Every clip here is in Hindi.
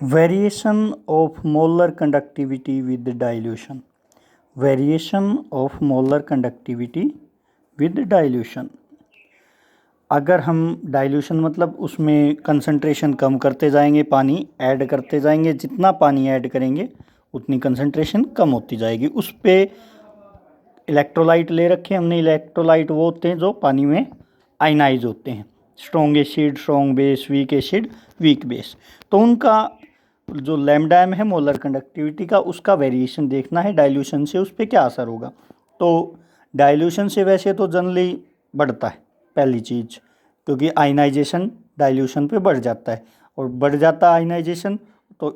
Variation of molar conductivity with dilution. Variation of molar conductivity with dilution. अगर हम डाइल्यूशन मतलब उसमें कंसंट्रेशन कम करते जाएंगे, पानी ऐड करते जाएंगे, जितना पानी ऐड करेंगे उतनी कंसंट्रेशन कम होती जाएगी। उस पर इलेक्ट्रोलाइट ले रखे हमने। इलेक्ट्रोलाइट वो होते हैं जो पानी में आयनाइज होते हैं, strong acid, strong base, weak acid, weak base. तो उनका जो लैम्डा एम है मोलर कंडक्टिविटी का, उसका वेरिएशन देखना है डाइल्यूशन से, उस पर क्या असर होगा। तो डाइल्यूशन से वैसे तो जनरली बढ़ता है पहली चीज़, क्योंकि आयनाइजेशन डाइल्यूशन पे बढ़ जाता है, और बढ़ जाता है आयनाइजेशन तो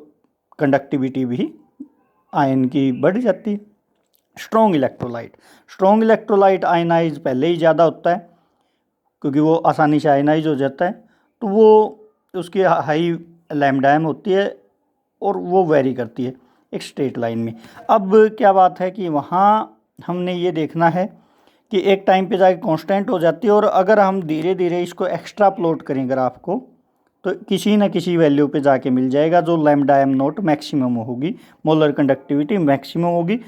कंडक्टिविटी भी आयन की बढ़ जाती है। स्ट्रॉन्ग इलेक्ट्रोलाइट आयनाइज पहले ही ज़्यादा होता है, क्योंकि वो आसानी से आयनाइज हो जाता है, तो वो उसकी हाई लैम्डा एम होती है और वो वेरी करती है एक स्ट्रेट लाइन में। अब क्या बात है कि वहाँ हमने ये देखना है कि एक टाइम पे जाके कांस्टेंट हो जाती है, और अगर हम धीरे धीरे इसको एक्स्ट्रा प्लॉट करें ग्राफ को, तो किसी न किसी वैल्यू पे जाके मिल जाएगा जो लैम्डा एम नोट मैक्सिमम होगी, मोलर कंडक्टिविटी मैक्सिमम होगी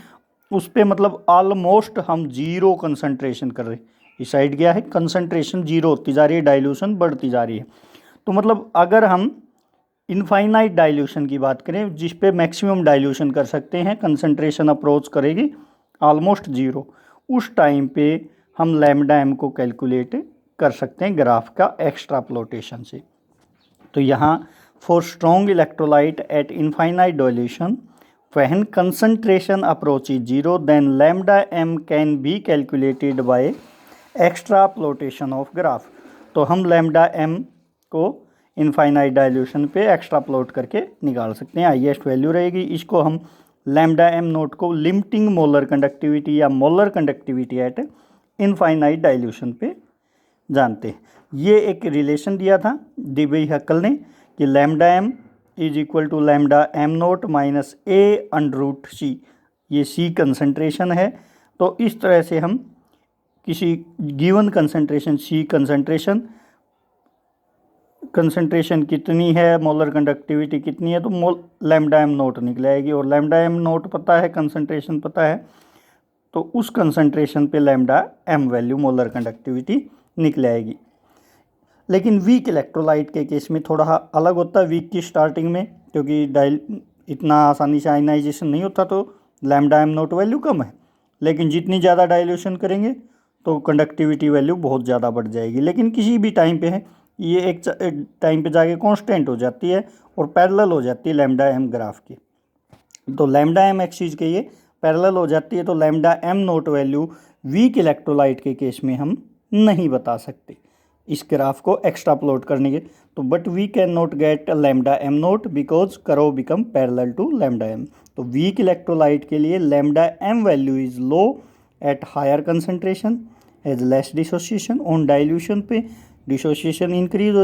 उस पर। मतलब ऑलमोस्ट हम जीरो कंसंट्रेशन कर रहे हैं। इस साइड क्या है, कंसंट्रेशन जीरो होती जा रही है, डाइल्यूशन बढ़ती जा रही है। तो मतलब अगर हम इनफाइनाइट डाइल्यूशन की बात करें, जिस पे मैक्सिमम डाइल्यूशन कर सकते हैं, कंसंट्रेशन अप्रोच करेगी ऑलमोस्ट जीरो, उस टाइम पे हम लैम्डा एम को कैलकुलेट कर सकते हैं ग्राफ का एक्स्ट्राप्लोटेशन से। तो यहाँ for strong electrolyte at infinite dilution when concentration approach is zero, then lambda m can be calculated by extrapolation of graph. तो हम लैम्डा एम को इनफाइनाइट डाइल्यूशन पे एक्स्ट्रा प्लॉट करके निकाल सकते हैं। हाईएस्ट वैल्यू रहेगी। इसको हम लैम्डा एम नोट को लिमिटिंग मोलर कंडक्टिविटी या molar conductivity at infinite dilution पे जानते हैं। ये एक रिलेशन दिया था डीबी हक्कल ने कि lambda m is equal to lambda M nought minus a under root c. ये सी कंसंट्रेशन है, तो इस तरह से हम किसी गिवन कंसंट्रेशन, सी कंसंट्रेशन कितनी है, मोलर कंडक्टिविटी कितनी है, तो लैम्डा एम नोट निकल आएगी। और लैम्डा एम नोट पता है, कंसंट्रेशन पता है, तो उस कंसंट्रेशन पे lambda M value molar conductivity निकल आएगी। लेकिन वीक इलेक्ट्रोलाइट के केस में थोड़ा अलग होता है। वीक की स्टार्टिंग में, क्योंकि इतना आसानी से आयनाइजेशन नहीं होता, तो लैम्डा एम नोट वैल्यू कम है। लेकिन जितनी ज़्यादा डाइल्यूशन करेंगे तो कंडक्टिविटी वैल्यू बहुत ज़्यादा बढ़ जाएगी। लेकिन किसी भी टाइम पे है, ये एक टाइम पे जाके कांस्टेंट हो जाती है और पैरेलल हो जाती है लैम्डा एम ग्राफ की। तो लैम्डा एम एक्सिस के ये पैरेलल हो जाती है, तो lambda M naught value weak electrolyte के केस में हम नहीं बता सकते इस ग्राफ को एक्स्ट्रा प्लॉट करने के। तो but we can not get lambda M nought because curve become parallel to lambda m. तो वीक इलेक्ट्रोलाइट के लिए lambda M value is low at higher concentration as less dissociation. On dilution पे डिसोसिएशन इंक्रीज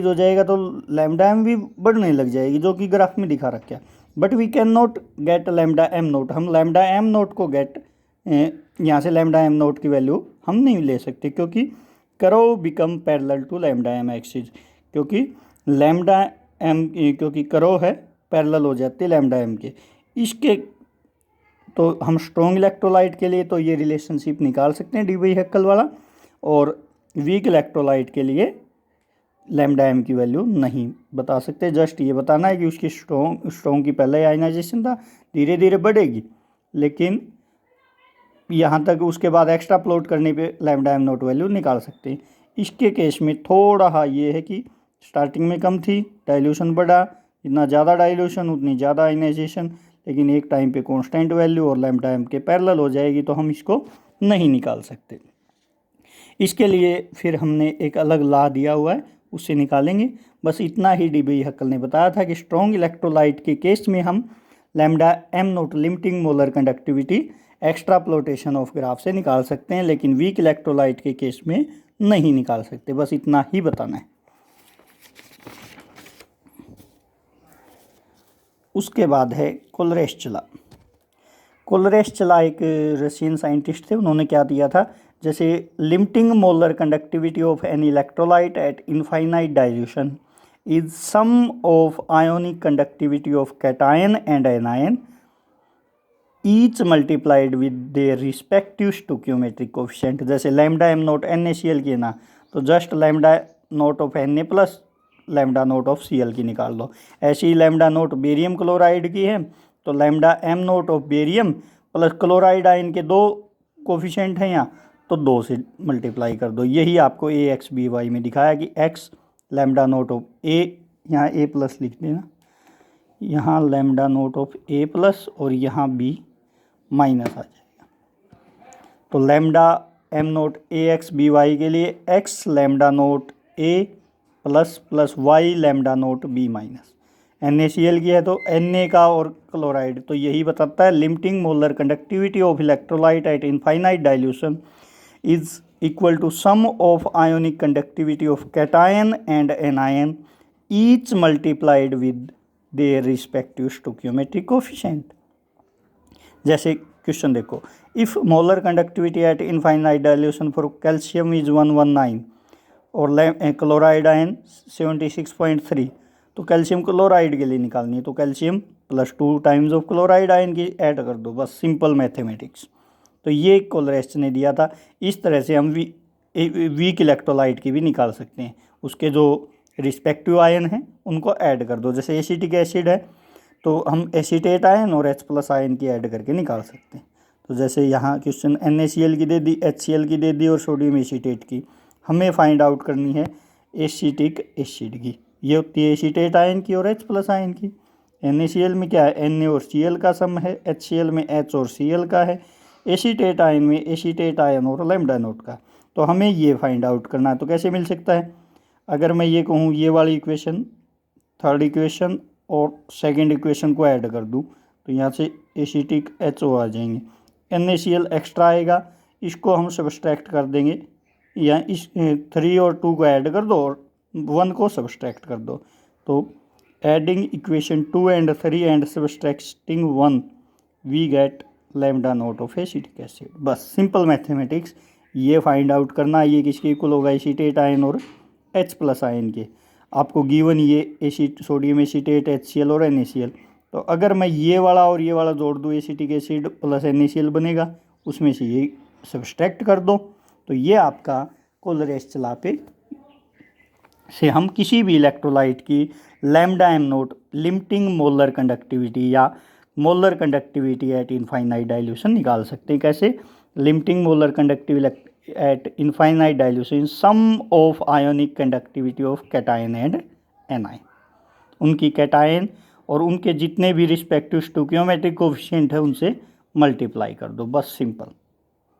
हो जाएगा तो लैम्डा एम भी बढ़ने लग जाएगी, जो कि ग्राफ में दिखा रखा है। But we can not get lambda M naught. हम लैम्डा एम नोट को गेट यहाँ से लैम्डा एम नोट की वैल्यू हम नहीं ले सकते, क्योंकि curve become parallel to lambda M axis. क्योंकि लैम्डा एम, क्योंकि करो है पैरेलल हो जाती है लैम्डा एम के। इसके तो हम स्ट्रॉन्ग इलेक्ट्रोलाइट के लिए तो ये रिलेशनशिप निकाल सकते हैं डीबी हैक्कल वाला, और वीक इलेक्ट्रोलाइट के लिए लैम्डा एम की वैल्यू नहीं बता सकते। जस्ट ये बताना है कि उसकी स्ट्रॉन्ग की पहले आयनाइजेशन था, धीरे धीरे बढ़ेगी, लेकिन यहाँ तक उसके बाद एक्स्ट्रा प्लॉट करने पे लैम्डा एम नोट वैल्यू निकाल सकते हैं। इसके केस में थोड़ा ये है कि स्टार्टिंग में कम थी, डाइल्यूशन बढ़ा, जितना ज़्यादा डाइल्यूशन उतनी ज़्यादा आयनाइजेशन, लेकिन एक टाइम पे कांस्टेंट वैल्यू और लैम्डा एम के पैरेलल हो जाएगी, तो हम इसको नहीं निकाल सकते। इसके लिए फिर हमने एक अलग लॉ दिया हुआ है, उससे निकालेंगे। बस इतना ही डीबी हक्कल ने बताया था कि स्ट्रॉन्ग इलेक्ट्रोलाइट के केस में हम lambda M nought limiting molar conductivity extrapolation of graph से निकाल सकते हैं, लेकिन वीक इलेक्ट्रोलाइट के केस में नहीं निकाल सकते। बस इतना ही बताना है। उसके बाद है कोलरेश्चला। एक रशियन साइंटिस्ट थे। उन्होंने क्या दिया था, जैसे limiting molar conductivity of an electrolyte at infinite dilution is sum of ionic conductivity of cation and anion each multiplied with their respective stoichiometric coefficient. जैसे लैम्डा एम नोट NaCl की है ना, तो just lambda naught of Na plus lambda naught of Cl की निकाल दो। ऐसे ही लैम्डा नोट बेरियम क्लोराइड की है, तो lambda M naught of barium plus chloride ion के 2 कोफिशिएंट हैं यहाँ, तो 2 से मल्टीप्लाई कर दो। यही आपको AXBY में दिखाया कि x lambda naught of A, यहाँ A प्लस लिख देना, यहाँ lambda naught of A plus और यहाँ B माइनस आ जाएगा। तो लैम्डा एम नोट AXBY के लिए x lambda note A plus plus y lambda note B minus. NaCl की है तो Na का और क्लोराइड, तो यही बताता है limiting molar conductivity of electrolyte at infinite dilution is equal to sum of ionic conductivity of cation and anion each multiplied with their respective stoichiometric coefficient. जैसे क्वेश्चन देखो, if molar conductivity at infinite dilution for calcium is 119 और क्लोराइड आयन 76.3, तो कैल्शियम क्लोराइड के लिए निकालनी है, तो calcium plus 2 times of chloride ion की ऐड कर दो, बस सिंपल मैथमेटिक्स। तो ये कोलरेस्ट ने दिया था। इस तरह से हम वीक इलेक्ट्रोलाइट की भी निकाल सकते हैं, उसके जो रिस्पेक्टिव आयन हैं उनको ऐड कर दो। जैसे एसिटिक एसिड है तो हम एसीटेट आयन और H+ आयन की ऐड करके निकाल सकते हैं। तो जैसे यहाँ क्वेश्चन NaCl की दे दी, HCl की दे दी और सोडियम एसीटेट की, हमें फाइंड आउट करनी है एसिटिक एसिड की। ये होती है एसीटेट आयन की और H+ आयन की। NaCl में क्या है, Na और Cl का सम है, HCl में H और Cl का है, एसीटेट आयन में एसीटेट आयन और लैम्डा नोट का। तो हमें ये फाइंड आउट करना है। तो कैसे मिल सकता है, अगर मैं ये कहूँ ये वाली इक्वेशन, थर्ड इक्वेशन और सेकंड इक्वेशन को ऐड कर दूं, तो यहाँ से एसिटिक HO आ जाएंगे, NaCl एक्स्ट्रा आएगा, इसको हम सब्सट्रैक्ट कर देंगे, या इस 3 और 2 को ऐड कर दो और 1 को सब्सट्रैक्ट कर दो। तो adding equation 2 and 3 and subtracting 1 we get lambda naught of acetic acid. बस सिंपल मैथमेटिक्स, ये फाइंड आउट करना ये किसके इक्वल होगा, एसीटेट आयन और H+ आयन के। आपको गिवन ये सोडियम एसीटेट, HCl और NaCl, तो अगर मैं ये वाला और ये वाला जोड़ दूँ, एसिटिक एसिड प्लस NaCl बनेगा, उसमें से ये सब्सट्रैक्ट कर दो, तो ये आपका कोलरेस्ट ला पे से हम किसी भी इलेक्ट्रोलाइट की lambda M nought limiting molar conductivity या molar conductivity at infinite dilution निकाल सकते हैं। कैसे, limiting molar conductivity at infinite dilution sum of ionic conductivity of cation and anion, उनकी कैटायन और उनके जितने भी रिस्पेक्टिव स्टोकियोमेट्रिक कोफिशिएंट है उनसे मल्टीप्लाई कर दो, बस सिंपल।